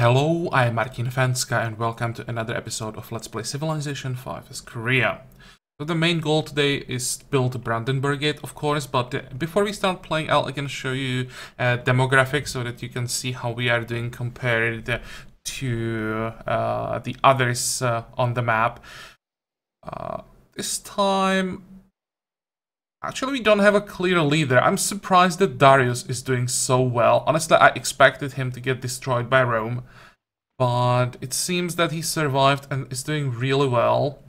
Hello, I'm Martin Fencka and welcome to another episode of Let's Play Civilization 5 as Korea. So the main goal today is to build Brandenburg Gate, of course, but before we start playing, I'll again show you demographics so that you can see how we are doing compared to the others on the map. This time, actually, we don't have a clear leader. I'm surprised that Darius is doing so well. Honestly, I expected him to get destroyed by Rome, but it seems that he survived and is doing really well.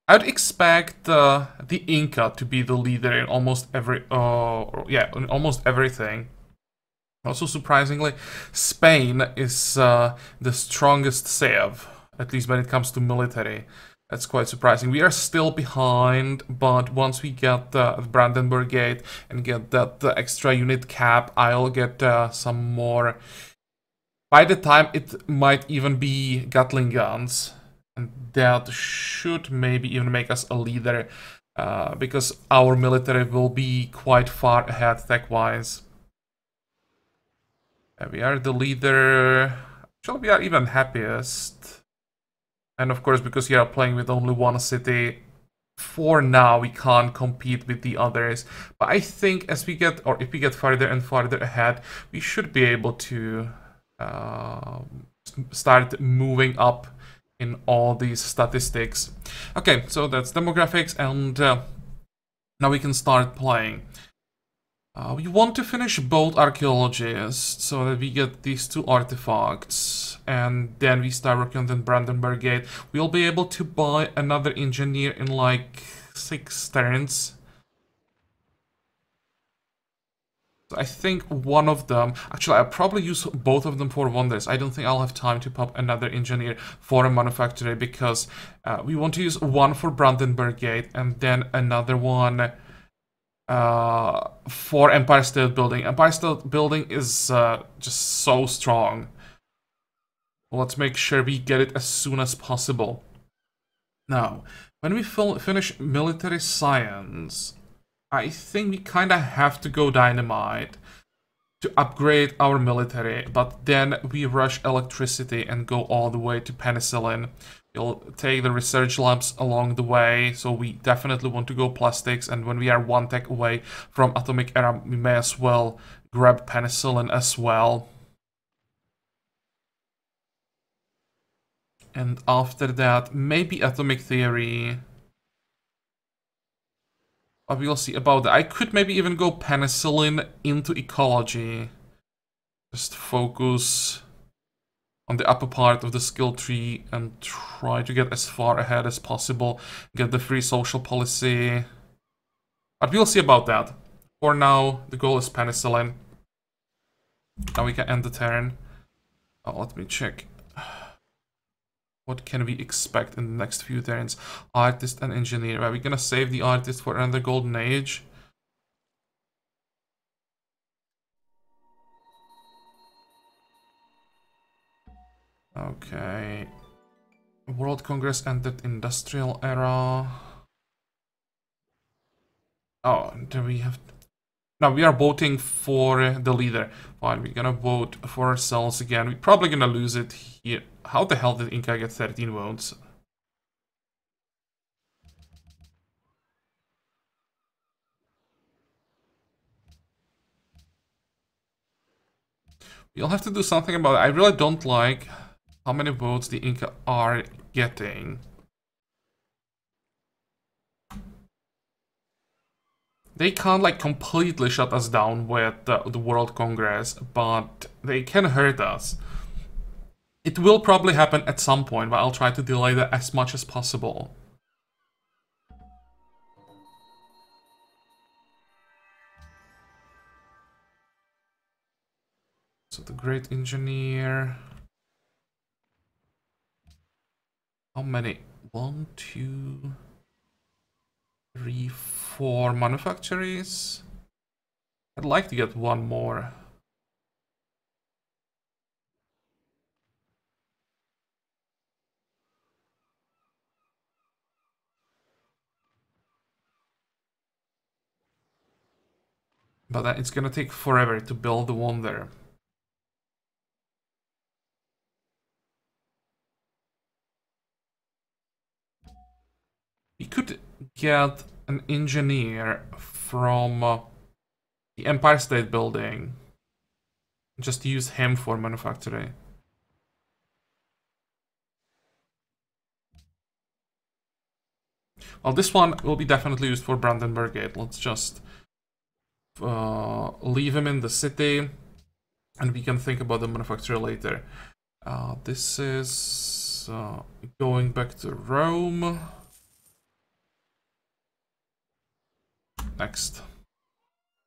I'd expect the Inca to be the leader in almost every, in almost everything. Also, surprisingly, Spain is the strongest Sev, at least when it comes to military. That's quite surprising. We are still behind, but once we get the Brandenburg Gate and get that extra unit cap, I'll get some more. By the time, it might even be Gatling guns. And that should maybe even make us a leader, because our military will be quite far ahead tech-wise. We are the leader. Actually, we are even happiest. And of course, because we are playing with only one city, for now we can't compete with the others. But I think as we get, or if we get farther and farther ahead, we should be able to start moving up in all these statistics. Okay, so that's demographics, and now we can start playing. We want to finish both archaeologies so that we get these two artifacts, and then we start working on the Brandenburg Gate. We'll be able to buy another engineer in like 6 turns. So I think one of them, actually I'll probably use both of them for wonders. I don't think I'll have time to pop another engineer for a manufacturer, because we want to use one for Brandenburg Gate and then another one for Empire State Building. Empire State Building is just so strong. Let's make sure we get it as soon as possible. Now, when we finish military science, I think we kind of have to go dynamite to upgrade our military, but then we rush electricity and go all the way to penicillin. We'll take the research labs along the way, so we definitely want to go plastics, and when we are 1 tech away from atomic era, we may as well grab penicillin as well. And after that, maybe atomic theory. But we'll see about that. I could maybe even go penicillin into ecology. Just focus on the upper part of the skill tree and try to get as far ahead as possible. Get the free social policy. But we'll see about that. For now, the goal is penicillin. Now we can end the turn. Oh, let me check. What can we expect in the next few turns? Artist and engineer. Are we gonna save the artist for another golden age? Okay. World Congress entered industrial era. Oh, do we have... Now we are voting for the leader. Fine, we're gonna vote for ourselves again. We're probably gonna lose it here. How the hell did Inca get 13 votes? We'll have to do something about it. I really don't like how many votes the Inca are getting. They can't like completely shut us down with the World Congress, but they can hurt us. It will probably happen at some point, but I'll try to delay that as much as possible. So the Great Engineer... How many? 1, 2, 3, 4 manufactories? I'd like to get one more. But it's gonna take forever to build the one there. could get an engineer from the Empire State Building. Just use him for manufacturing. Well, this one will be definitely used for Brandenburg Gate. Let's just leave him in the city, and we can think about the manufacturer later. This is going back to Rome. Next.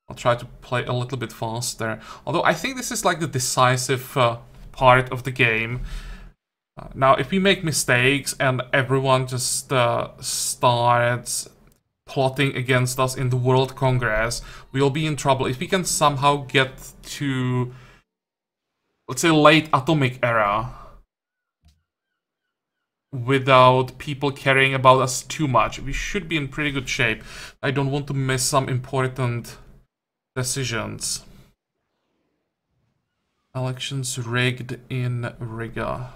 I'll try to play a little bit faster. Although I think this is like the decisive part of the game. Now, if we make mistakes and everyone just starts plotting against us in the World Congress, we'll be in trouble. If we can somehow get to, let's say, late atomic era without people caring about us too much, we should be in pretty good shape. I don't want to miss some important decisions. Elections rigged in Riga.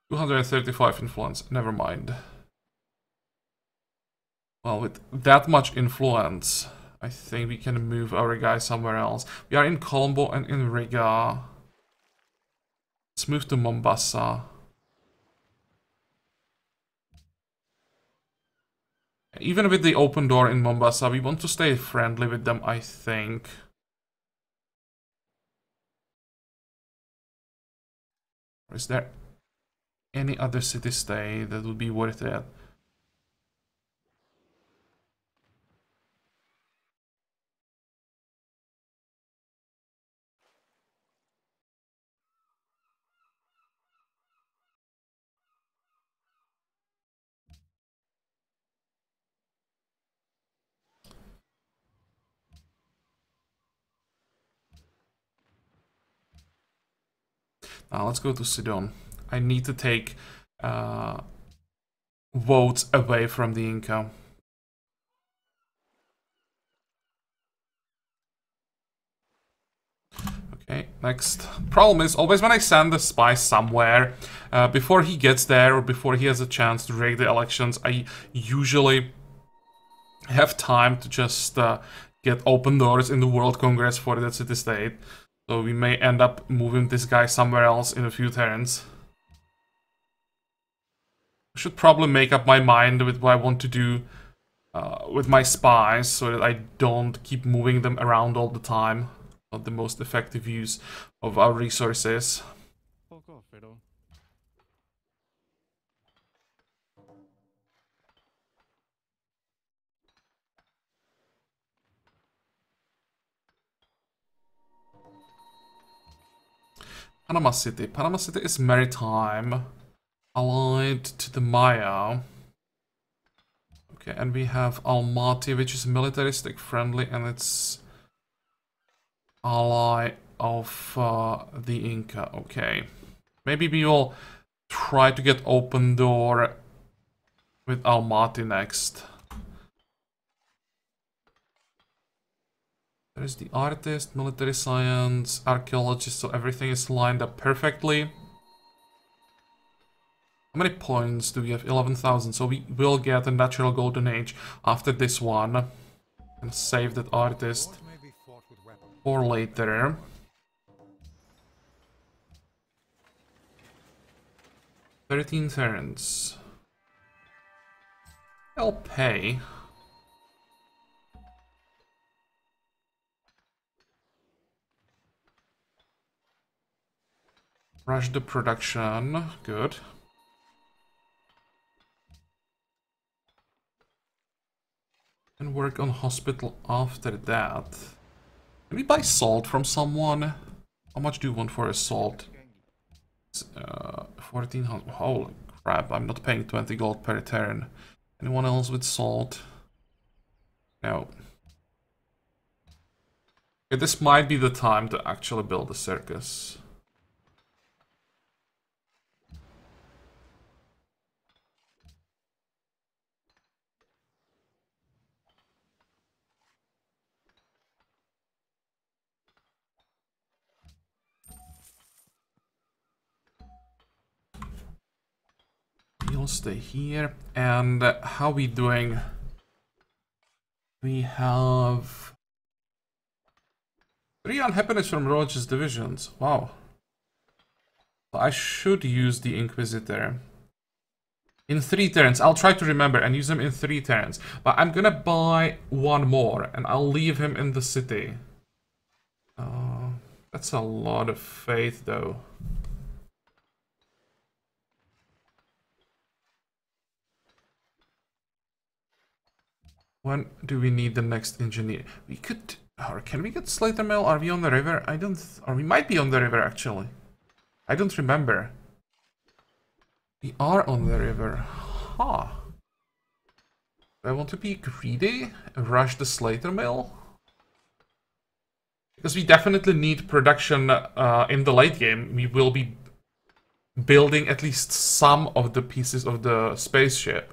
235 influence, never mind. Well, with that much influence, I think we can move our guy somewhere else. We are in Colombo and in Riga. Let's move to Mombasa. Even with the open door in Mombasa, we want to stay friendly with them, I think. Or is there any other city-state that would be worth it? Now let's go to Sidon. I need to take votes away from the Inca. Okay, next. Problem is, always when I send the spy somewhere, before he gets there or before he has a chance to rig the elections, I usually have time to just get open doors in the World Congress for that city-state. So we may end up moving this guy somewhere else in a few turns. I should probably make up my mind with what I want to do with my spies so that I don't keep moving them around all the time. Not the most effective use of our resources. Panama City. Panama City is maritime, allied to the Maya. Okay, and we have Almaty, which is militaristic friendly, and it's ally of the Inca. Okay, maybe we will try to get open door with Almaty next. There's the artist, military science, archaeologist, so everything is lined up perfectly. How many points do we have? 11,000, so we will get a natural golden age after this one. And save that artist for later. "13 turns. I'll pay. Rush the production. Good. And work on hospital after that. Can we buy salt from someone? How much do you want for a salt? 1400. Holy crap, I'm not paying 20 gold per turn. Anyone else with salt? No. Okay, this might be the time to actually build a circus. You'll stay here. And how we doing? We have 3 unhappiness from Roach's divisions. Wow. I should use the Inquisitor. In 3 turns. I'll try to remember and use him in 3 turns. But I'm gonna buy 1 more and I'll leave him in the city. That's a lot of faith though. When do we need the next engineer? We could... Or can we get Slater Mill? Are we on the river? I don't... Or we might be on the river actually. I don't remember. We are on the river. Huh. Do I want to be greedy and rush the Slater Mill? Because we definitely need production in the late game. We will be building at least some of the pieces of the spaceship.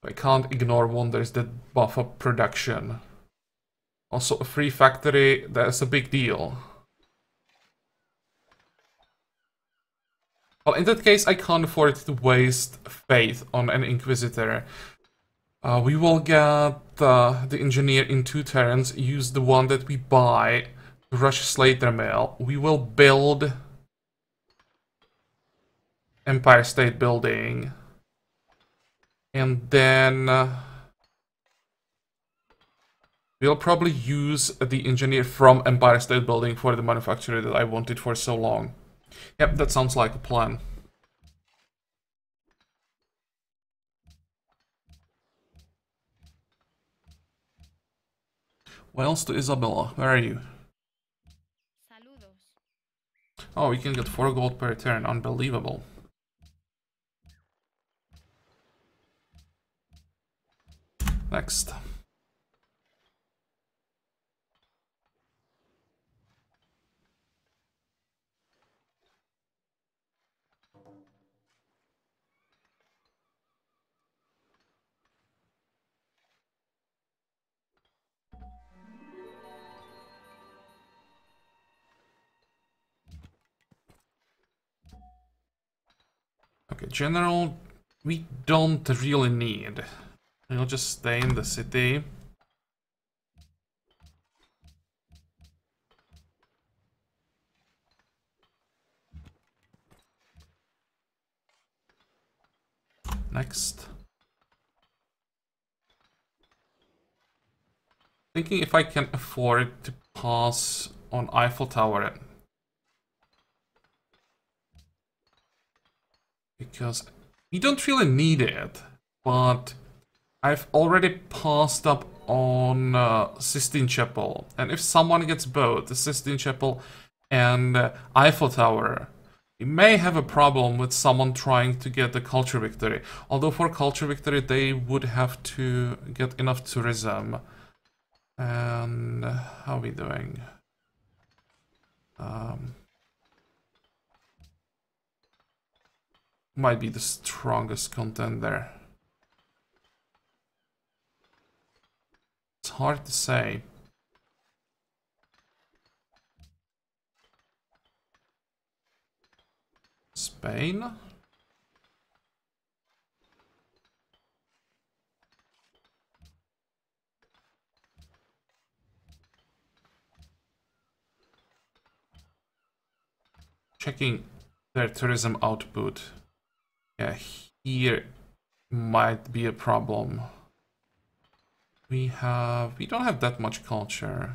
I can't ignore wonders that buff up production. Also, a free factory, that's a big deal. Well, in that case, I can't afford to waste faith on an Inquisitor. We will get the Engineer in 2 turns, use the one that we buy to rush Slater Mill. We will build Empire State Building. And then we'll probably use the Engineer from Empire State Building for the manufacturer that I wanted for so long. Yep, that sounds like a plan. Wells to Isabella, where are you? Saludos. Oh, we can get 4 gold per turn, unbelievable. Next. Okay, general, we don't really need. We'll just stay in the city. Next. Thinking if I can afford to pass on Eiffel Tower. Because we don't really need it, but I've already passed up on Sistine Chapel, and if someone gets both the Sistine Chapel and Eiffel Tower, we may have a problem with someone trying to get the culture victory. Although for culture victory they would have to get enough tourism. And how are we doing? Might be the strongest contender. It's hard to say. Spain? Checking their tourism output. Yeah, here might be a problem. We don't have that much culture.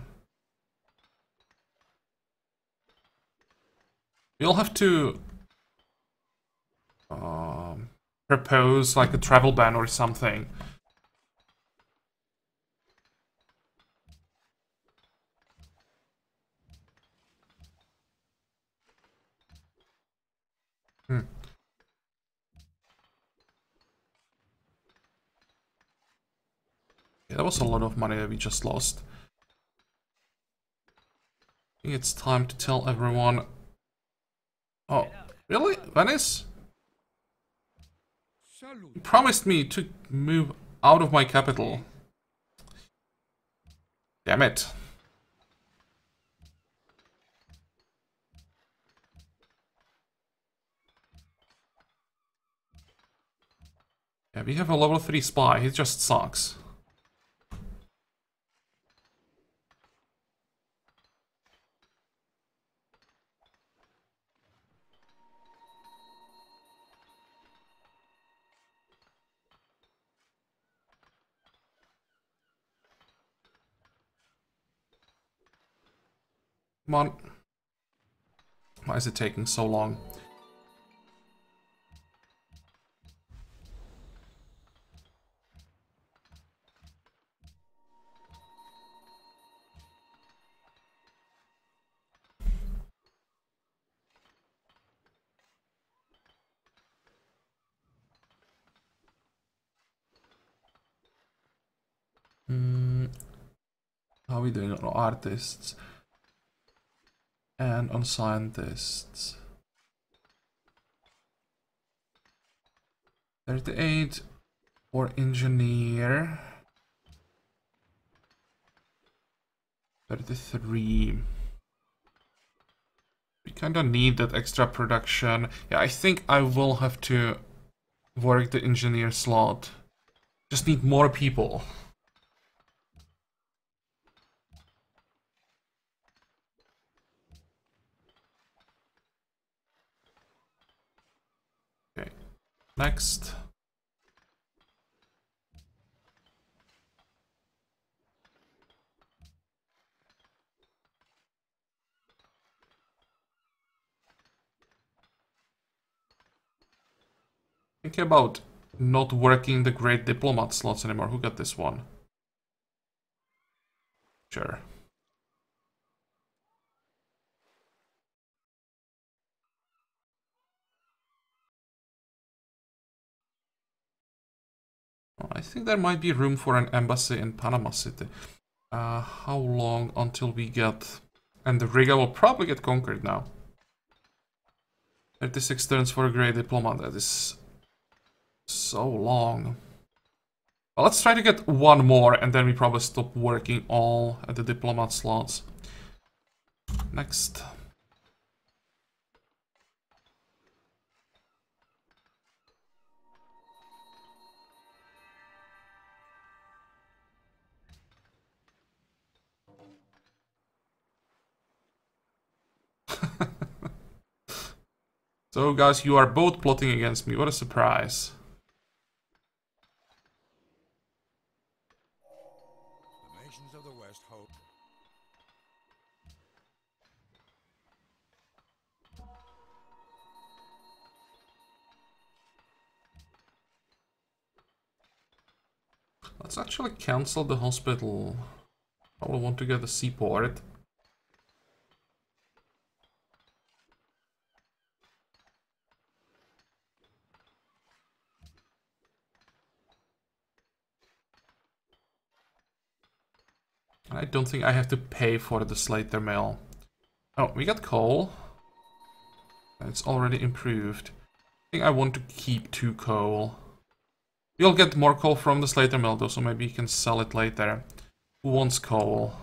We'll have to propose like a travel ban or something. Yeah, that was a lot of money that we just lost. I think it's time to tell everyone. Oh, really? Venice? You promised me to move out of my capital. Damn it. Yeah, we have a level 3 spy. He just sucks. Come on. Why is it taking so long? How are we doing on artists? And on scientists. 38 for engineer. 33. We kind of need that extra production. Yeah, I think I will have to work the engineer slot. Just need more people. Okay, next. Think about not working the great diplomat slots anymore. Who got this one? Sure. I think there might be room for an embassy in Panama City. How long until we get... And the Riga will probably get conquered now. 36 turns for a great diplomat. That is so long. Well, let's try to get one more and then we probably stop working all at the diplomat slots. Next. So guys, you are both plotting against me. What a surprise. The nations of the West hope. Let's actually cancel the hospital. Probably want to get a seaport. I don't think I have to pay for the Slater mill. Oh, we got coal. It's already improved. I think I want to keep 2 coal. We'll get more coal from the Slater mill though, so maybe you can sell it later. Who wants coal?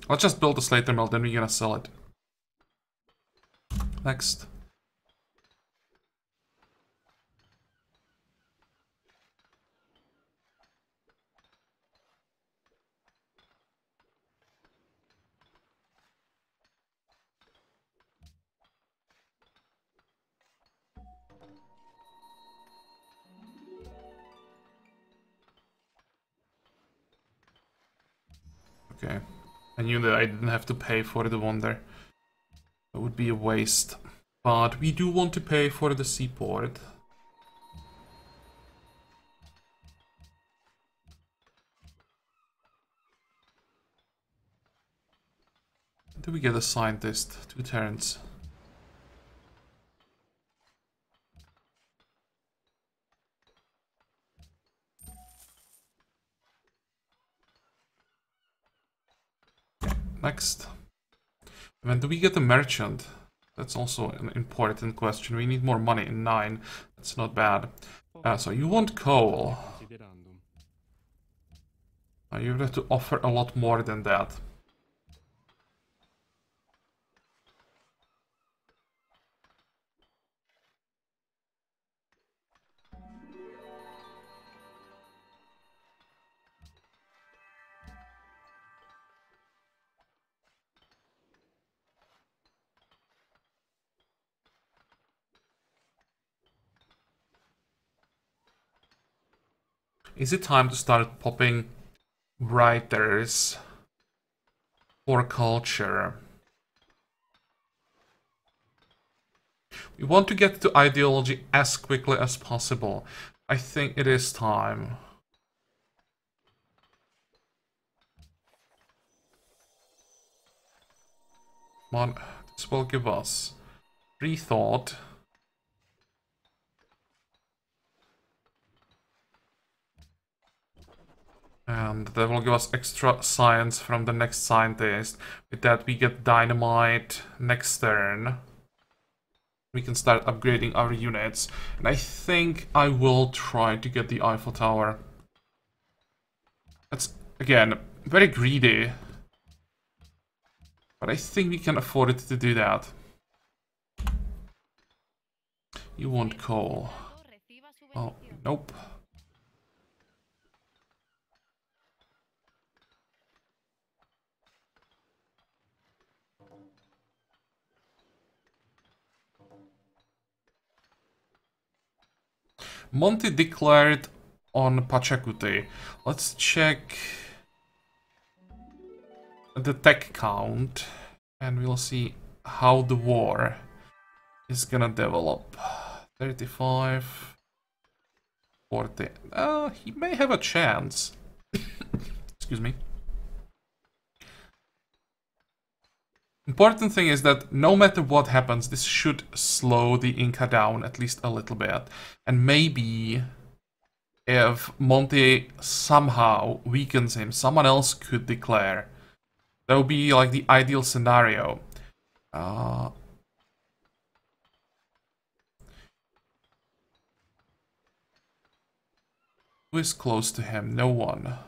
Let's just build the Slater mill, then we're gonna sell it. Next. Okay. I knew that I didn't have to pay for the wonder. That would be a waste. But we do want to pay for the seaport. Do we get a scientist? 2 turns. Okay, next. And then do we get a merchant? That's also an important question. We need more money in 9. That's not bad. So you want coal. You have to offer a lot more than that. Is it time to start popping writers for culture? We want to get to ideology as quickly as possible. I think it is time. Come on, this will give us rethought. And that will give us extra science from the next scientist. With that we get dynamite next turn. We can start upgrading our units. And I think I will try to get the Eiffel Tower. That's, again, very greedy. But I think we can afford it to do that. You want coal. Oh, nope. Monty declared on Pachacuti. Let's check the tech count and we'll see how the war is gonna develop. 35, 40. He may have a chance. Excuse me. Important thing is that no matter what happens, this should slow the Inca down at least a little bit. And maybe if Monty somehow weakens him, someone else could declare. That would be like the ideal scenario. Who is close to him? No one.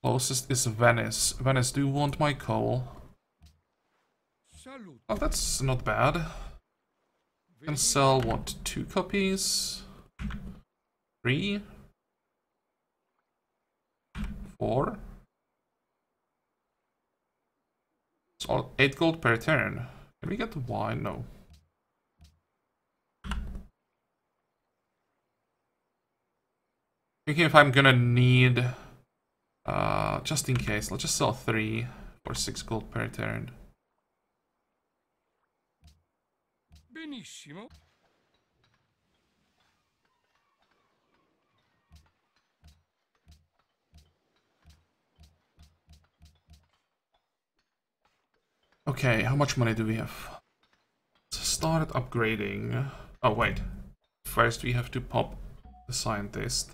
Closest is Venice. Venice, do you want my coal? Salute. Oh, that's not bad. Can sell, what, 2 copies? 3? 4? It's all 8 gold per turn. Can we get the wine? No. Thinking if I'm gonna need... just in case, let's just sell 3 for 6 gold per turn. Benissimo. Okay, how much money do we have? Let's start upgrading. Oh, wait. First we have to pop the scientist.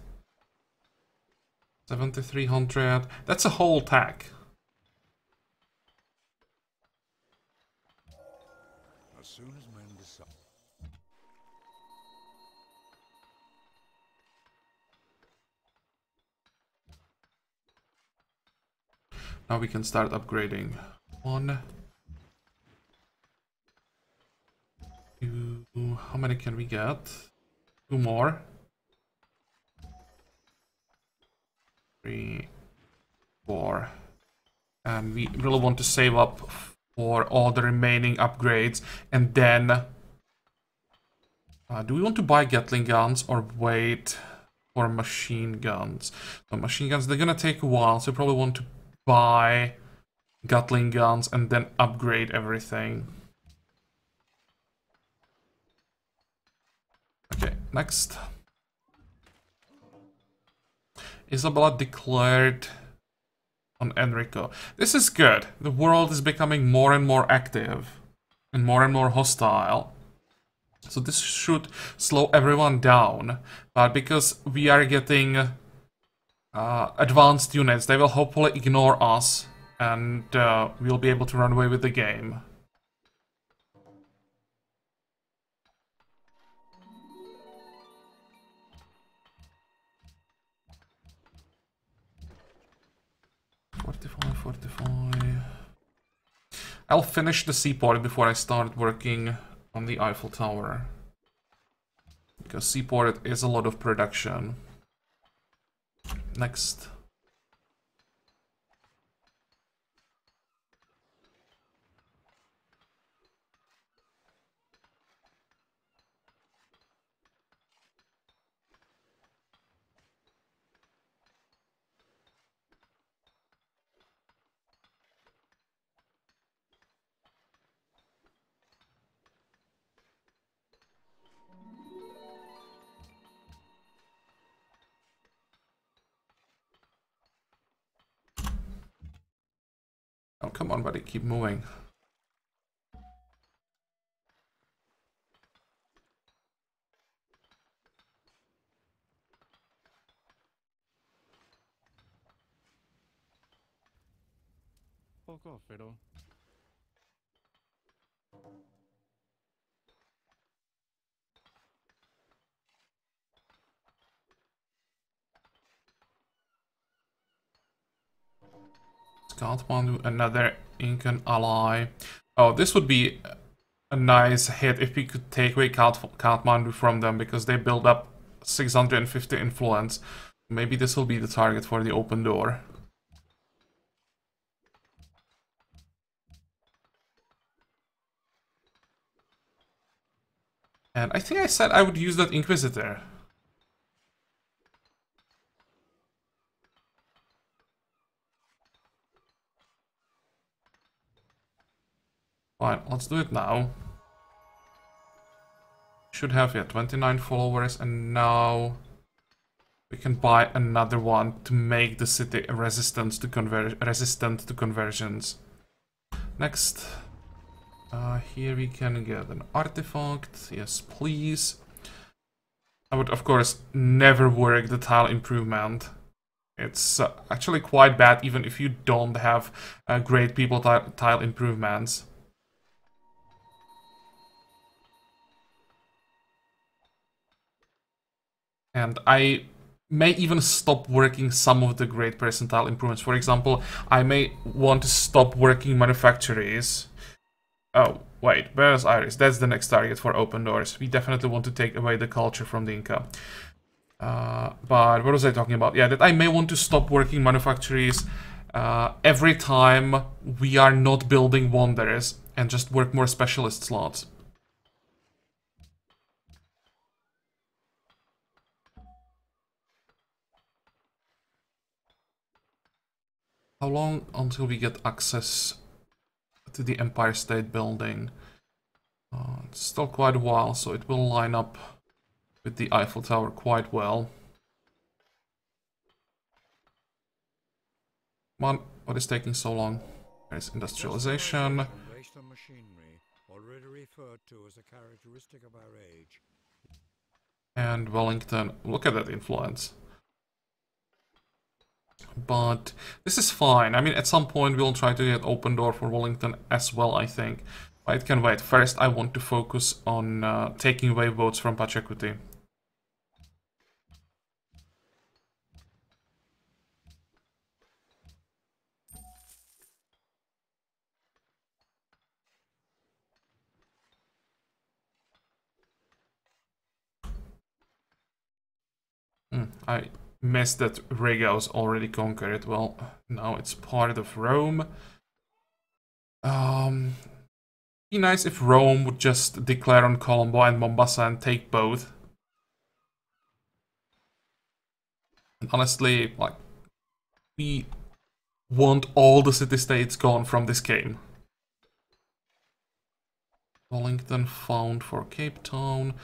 7,300. That's a whole tack. As soon as men decide. Now we can start upgrading. 1, 2. How many can we get? 2 more. 3, 4. And we really want to save up for all the remaining upgrades. And then... do we want to buy Gatling guns or wait for machine guns? So machine guns, they're gonna take a while, so we probably want to buy Gatling guns and then upgrade everything. Okay, next. Isabella declared on Enrico. This is good. The world is becoming more and more active and more hostile. So this should slow everyone down. But because we are getting advanced units, they will hopefully ignore us and we'll be able to run away with the game. I'll finish the seaport before I start working on the Eiffel Tower. Because seaport is a lot of production. Next. Come on, buddy, keep moving. Fuck off, Fiddle. Kathmandu, another Incan ally. Oh, this would be a nice hit if we could take away Kathmandu from them, because they build up 650 influence. Maybe this will be the target for the open door. And I think I said I would use that Inquisitor. Fine, let's do it now. Should have, yeah, 29 followers, and now we can buy another one to make the city resistant to conversions. Next, here we can get an artifact. Yes, please. I would, of course, never work the tile improvement. It's actually quite bad, even if you don't have great people tile improvements. And I may even stop working some of the great percentile improvements. For example, I may want to stop working manufactories. Oh, wait, Buenos Aires, that's the next target for open doors. We definitely want to take away the culture from the Inca. But what was I talking about? Yeah, that I may want to stop working manufactories every time we are not building wonders and just work more specialist slots. How long until we get access to the Empire State Building? It's still quite a while, so it will line up with the Eiffel Tower quite well. Come on, what is taking so long? There's industrialization. Based on machinery, already referred to as a characteristic of our age. And Wellington, look at that influence. But this is fine. I mean, at some point we'll try to get open door for Wellington as well, I think. But it can wait. First, I want to focus on taking away votes from Pachacuti. I missed that Riga was already conquered. Well, now it's part of Rome. Be nice if Rome would just declare on Colombo and Mombasa and take both. And honestly, like, we want all the city-states gone from this game. Wellington found for Cape Town.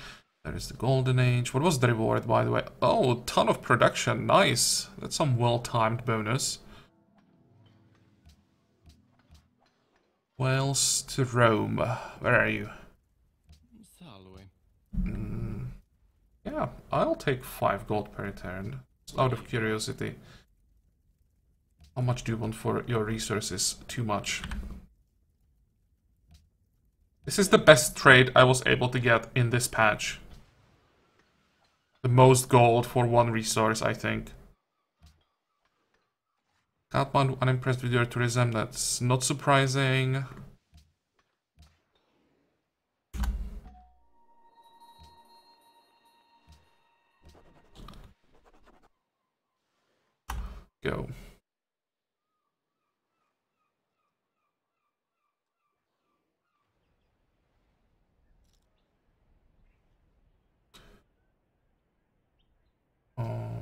There is the Golden Age. What was the reward, by the way? Oh, ton of production. Nice. That's some well-timed bonus. Wales to Rome. Where are you? Yeah, I'll take 5 gold per return. Just out of curiosity. How much do you want for your resources? Too much. This is the best trade I was able to get in this patch. The most gold for one resource, I think. Kathmandu unimpressed with your tourism, that's not surprising. Go.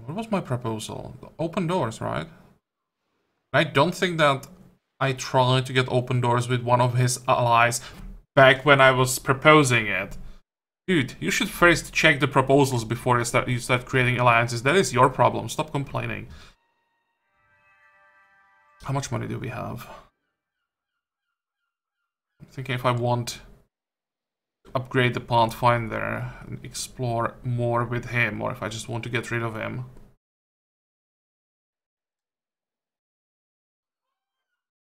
What was my proposal? Open doors, right? I don't think that I tried to get open doors with one of his allies back when I was proposing it. Dude, you should first check the proposals before you start creating alliances. That is your problem. Stop complaining. How much money do we have? I'm thinking if I want to upgrade the Pathfinder and explore more with him, or if I just want to get rid of him.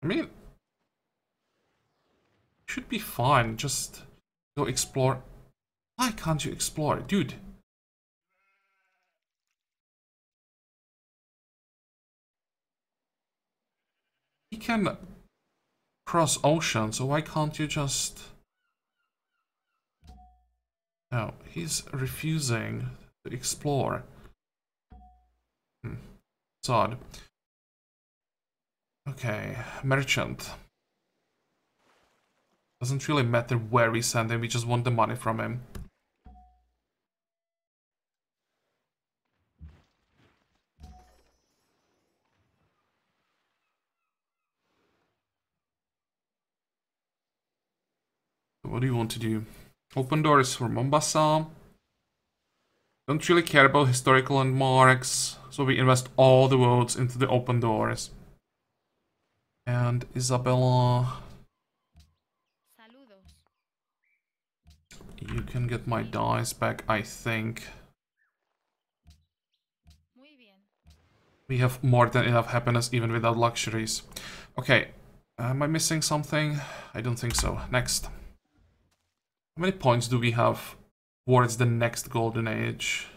I mean, should be fine. Just go explore. Why can't you explore, dude? He can cross oceans, so why can't you just... No, he's refusing to explore. It's odd. Okay, merchant. Doesn't really matter where we send him, we just want the money from him. What do you want to do? Open doors for Mombasa. Don't really care about historical landmarks, so we invest all the votes into the open doors. And Isabella, you can get my dice back, I think. We have more than enough happiness even without luxuries. Okay, am I missing something? I don't think so. Next. How many points do we have towards the next golden age?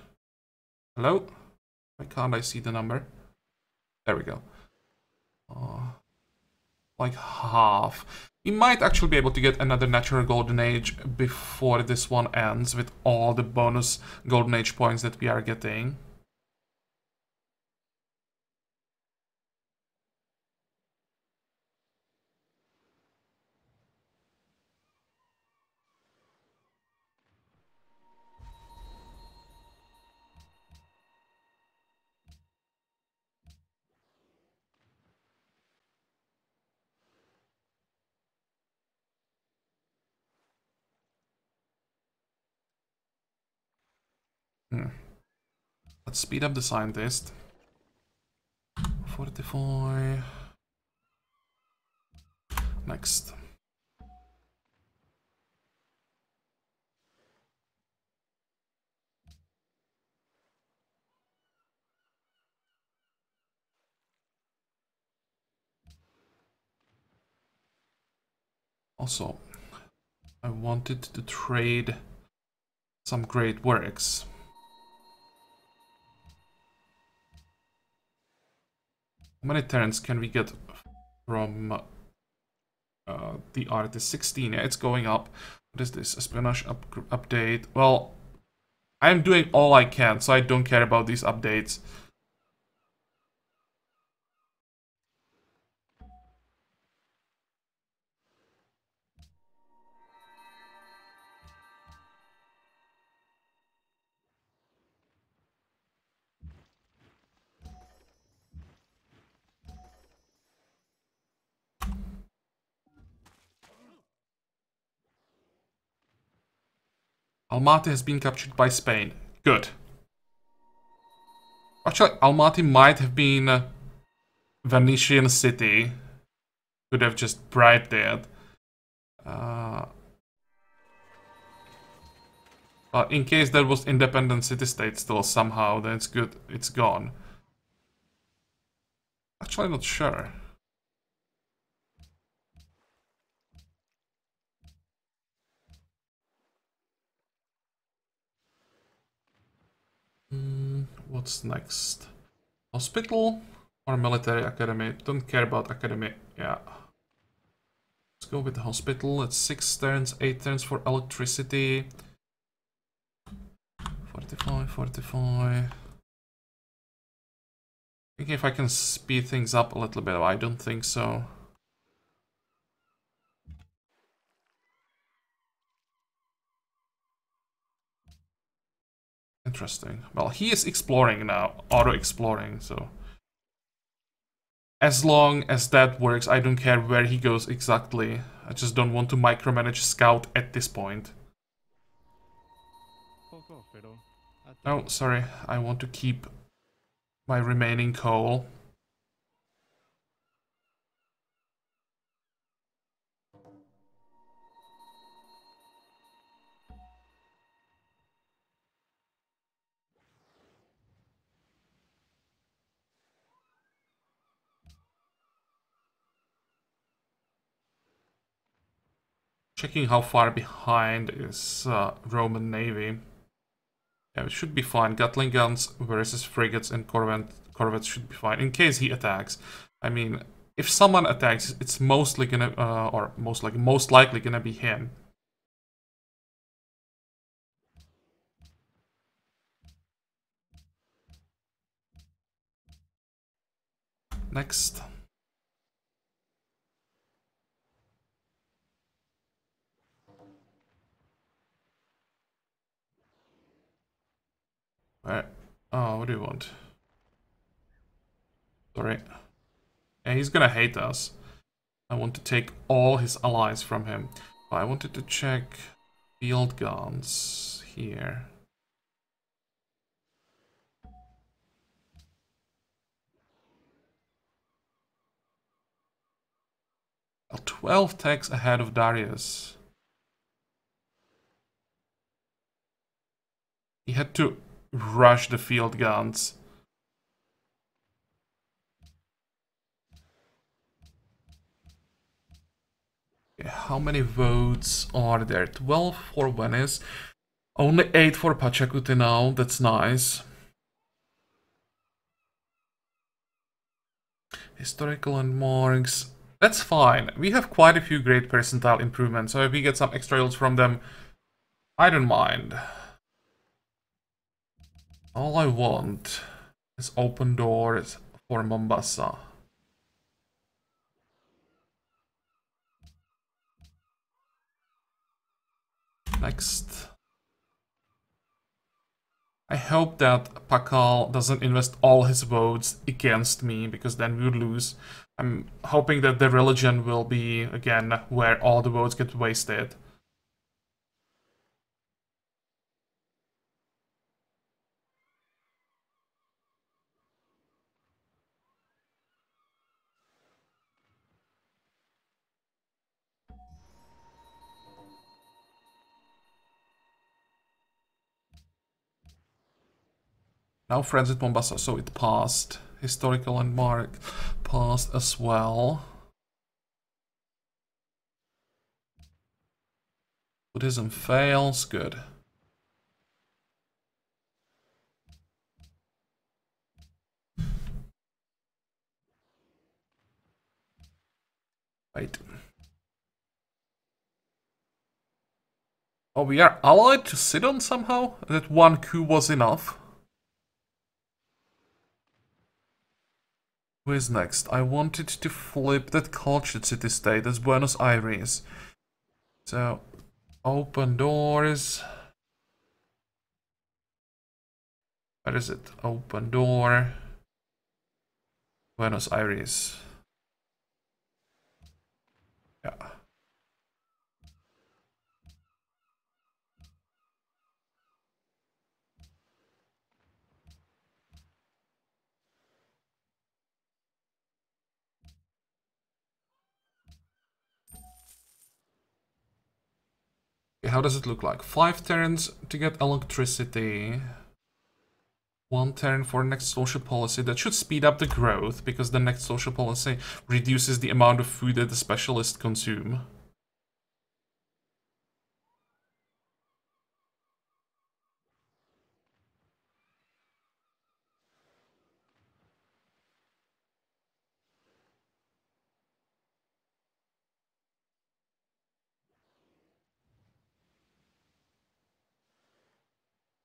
Hello? Why can't I see the number? There we go. Like half. We might actually be able to get another natural golden age before this one ends with all the bonus golden age points that we are getting. Let's speed up the scientist. 44. Next. Also, I wanted to trade some great works. How many turns can we get from the artist? 16. Yeah, it's going up. What is this? Espionage update. Well, I'm doing all I can, so I don't care about these updates. Almaty has been captured by Spain. Good. Actually, Almaty might have been a Venetian city. Could have just bribed it. But in case there was independent city-state still somehow, then it's good. It's gone. Actually, I'm not sure. What's next? Hospital or military academy? Don't care about academy. Yeah. Let's go with the hospital. It's 6 turns, 8 turns for electricity. 45, 45. Thinking if I can speed things up a little bit. I don't think so. Interesting. Well, he is exploring now, auto-exploring, so... As long as that works, I don't care where he goes exactly. I just don't want to micromanage Scout at this point. Oh, sorry. I want to keep my remaining coal. Checking how far behind is Roman Navy. Yeah, it should be fine. Gatling guns versus frigates and corvettes should be fine. In case he attacks. I mean, if someone attacks, it's mostly gonna, or most likely gonna be him. Next. Where? Oh, what do you want? Sorry. Yeah, he's gonna hate us. I want to take all his allies from him. But I wanted to check field guns here. A 12 techs ahead of Darius. He had to rush the field guns. Okay, how many votes are there? 12 for Venice. Only 8 for Pachacuti now. That's nice. Historical landmarks. That's fine. We have quite a few great percentile improvements, so if we get some extra yields from them, I don't mind. All I want is open doors for Mombasa. Next. I hope that Pakal doesn't invest all his votes against me, because then we would lose. I'm hoping that the religion will be, again, where all the votes get wasted. Now friends at Mombasa, so it passed. Historical landmark passed as well. Buddhism fails, good. Wait. Oh, we are allied to Sidon somehow? That one coup was enough? Who is next? I wanted to flip that cultured city-state as Buenos Aires. So, open doors. Where is it? Open door. Buenos Aires. Yeah. Okay, how does it look like? 5 turns to get electricity. 1 turn for next social policy. That should speed up the growth, because the next social policy reduces the amount of food that the specialists consume.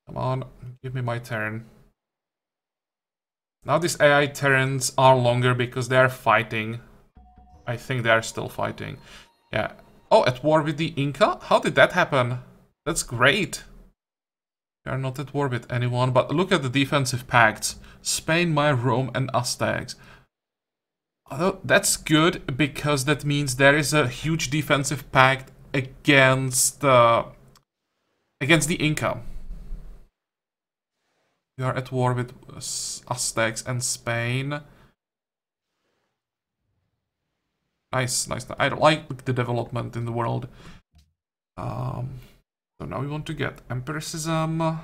Come on, give me my turn. Now these AI turns are longer because they are fighting. I think they are still fighting. Yeah. Oh, at war with the Inca? How did that happen? That's great. We are not at war with anyone, but look at the defensive pacts. Spain, Maya, Rome, and Aztecs. Although that's good, because that means there is a huge defensive pact against the Inca. We are at war with Aztecs and Spain. Nice, nice. I like the development in the world. So now we want to get empiricism.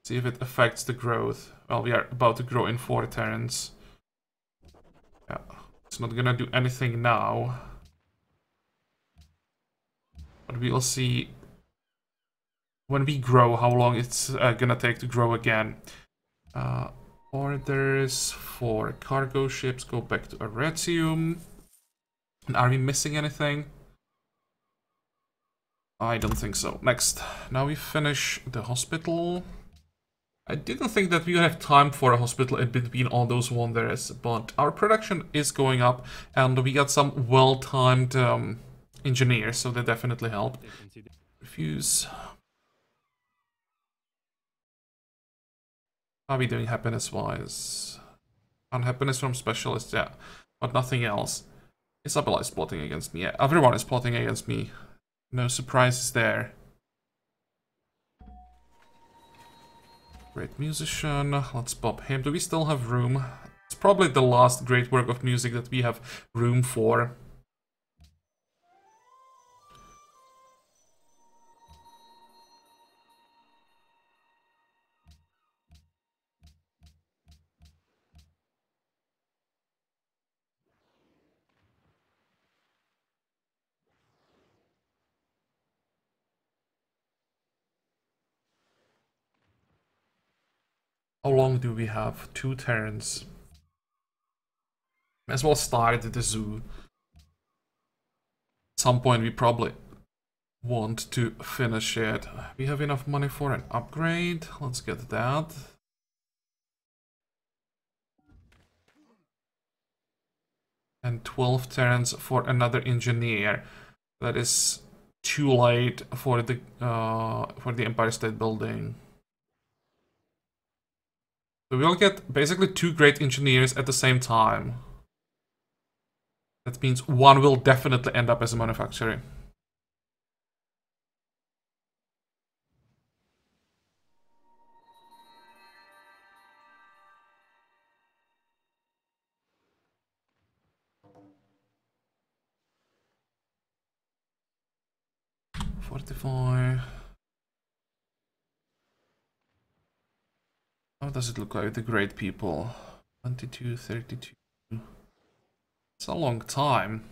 See if it affects the growth. Well, we are about to grow in 4 turns. Yeah. It's not gonna do anything now. But we'll see when we grow how long it's gonna take to grow again. Orders for cargo ships go back to Arretium. And are we missing anything? I don't think so. Next. Now we finish the hospital. I didn't think that we would have time for a hospital in between all those wonders, but our production is going up, and we got some well-timed engineers, so that definitely helped. Refuse. How are we doing happiness-wise? Unhappiness from specialists, yeah, but nothing else. Isabella is plotting against me. Yeah, everyone is plotting against me. No surprises there. Great musician. Let's pop him. Do we still have room? It's probably the last great work of music that we have room for. How long do we have? 2 turns. May as well start at the zoo. At some point we probably want to finish it. We have enough money for an upgrade. Let's get that. And 12 turns for another engineer. That is too late for the Empire State Building. So we'll get basically 2 great engineers at the same time. That means one will definitely end up as a manufacturer. Fortify. How does it look like the great people? 22, 32. It's a long time.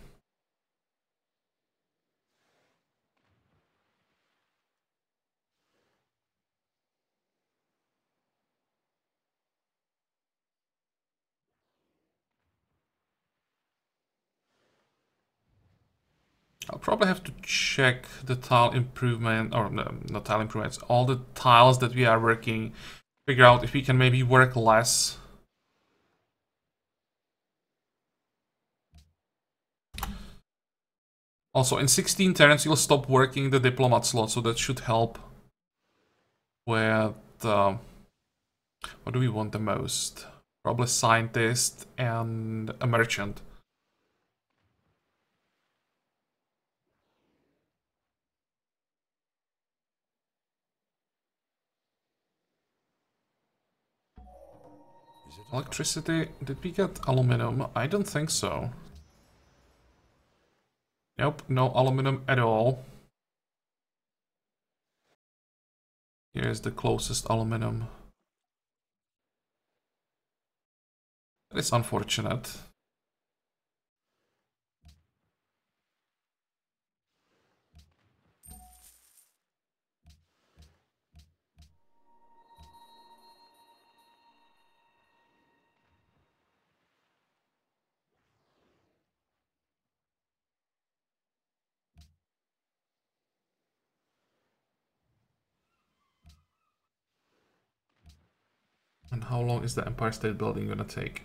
I'll probably have to check the tile improvement, or no, not tile improvements, all the tiles that we are working, figure out if we can maybe work less. Also, in 16 turns, you'll stop working the diplomat slot, so that should help with... what do we want the most? Probably scientist and a merchant. Electricity, did we get aluminum? I don't think so. Nope, no aluminum at all. Here's the closest aluminum. That is unfortunate. And how long is the Empire State Building gonna take?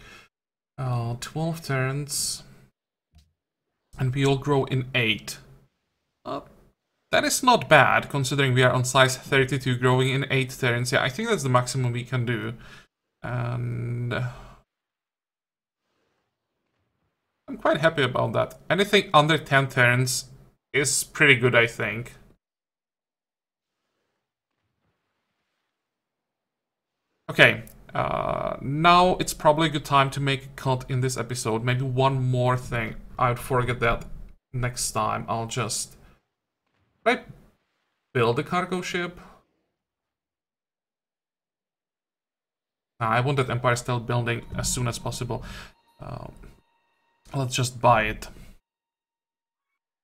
12 turns. And we all grow in 8. That is not bad, considering we are on size 32, growing in 8 turns. Yeah, I think that's the maximum we can do. And... I'm quite happy about that. Anything under 10 turns is pretty good, I think. Okay, now it's probably a good time to make a cut in this episode. Maybe one more thing. I would forget that next time. I'll just... Should I build a cargo ship? Nah, I want that Empire State Building as soon as possible. let's just buy it.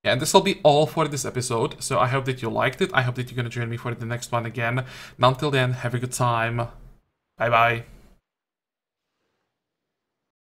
Yeah, and this will be all for this episode, so I hope that you liked it. I hope that you're gonna join me for the next one again. And until then, have a good time. Bye bye.